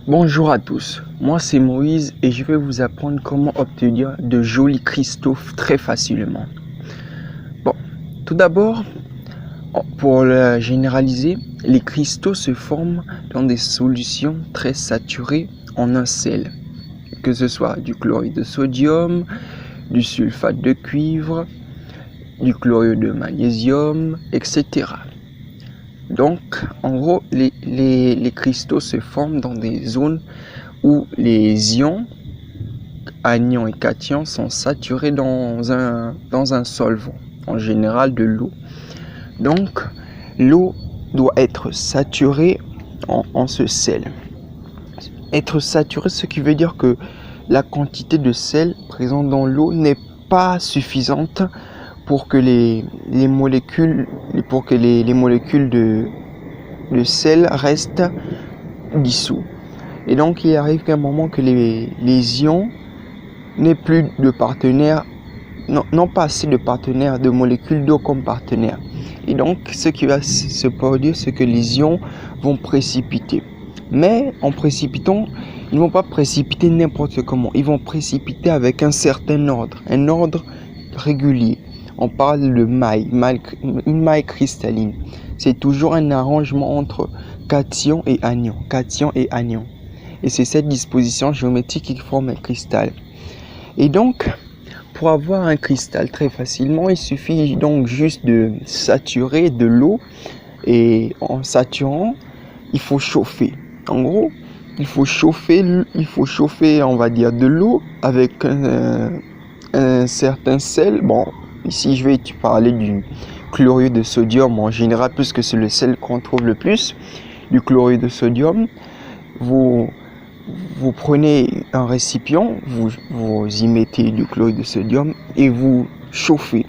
Bonjour à tous, moi c'est Moïse et je vais vous apprendre comment obtenir de jolis cristaux très facilement. Bon, tout d'abord, pour le généraliser, les cristaux se forment dans des solutions très saturées en un sel, que ce soit du chlorure de sodium, du sulfate de cuivre, du chlorure de magnésium, etc. Donc, en gros, les cristaux se forment dans des zones où les ions, anions et cations, sont saturés dans un solvant, en général de l'eau. Donc, l'eau doit être saturée en ce sel. Être saturé, ce qui veut dire que la quantité de sel présente dans l'eau n'est pas suffisante pour que les molécules de sel restent dissous. Et donc il arrive qu'à un moment que les ions n'aient plus de partenaires, non pas assez de partenaires, de molécules d'eau comme partenaires. Et donc ce qui va se produire, c'est que les ions vont précipiter. Mais en précipitant, ils ne vont pas précipiter n'importe comment. Ils vont précipiter avec un certain ordre, un ordre régulier. On parle de une maille cristalline. C'est toujours un arrangement entre cations et anions. Et c'est cette disposition géométrique qui forme un cristal. Et donc, pour avoir un cristal très facilement, il suffit donc juste de saturer de l'eau. Et en saturant, il faut chauffer. En gros, il faut chauffer, on va dire, de l'eau avec un certain sel. Bon, ici je vais te parler du chlorure de sodium en général, puisque c'est le sel qu'on trouve le plus. Du chlorure de sodium, vous prenez un récipient, vous y mettez du chlorure de sodium et vous chauffez.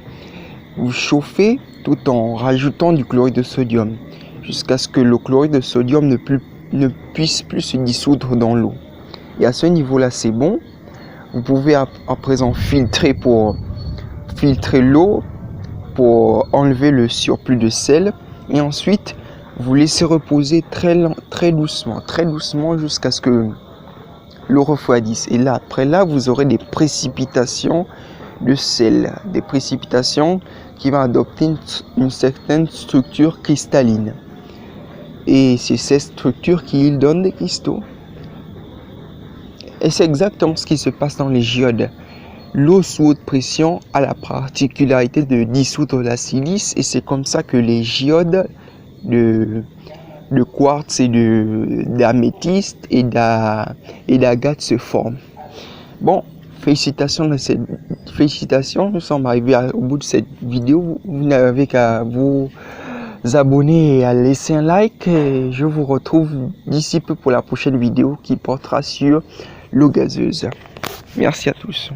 Vous chauffez tout en rajoutant du chlorure de sodium jusqu'à ce que le chlorure de sodium ne puisse plus se dissoudre dans l'eau. Et à ce niveau-là, c'est bon. Vous pouvez à présent filtrer l'eau pour enlever le surplus de sel. Et ensuite, vous laissez reposer très doucement jusqu'à ce que l'eau refroidisse. Et là, après là, vous aurez des précipitations de sel, des précipitations qui vont adopter une certaine structure cristalline. Et c'est cette structure qui donne des cristaux. Et c'est exactement ce qui se passe dans les géodes. L'eau sous haute pression a la particularité de dissoudre la silice et c'est comme ça que les géodes de quartz et d'améthyste et d'agate se forment. Bon, félicitations, nous sommes arrivés au bout de cette vidéo. Vous n'avez qu'à vous abonner et à laisser un like. Et je vous retrouve d'ici peu pour la prochaine vidéo qui portera sur l'eau gazeuse. Merci à tous.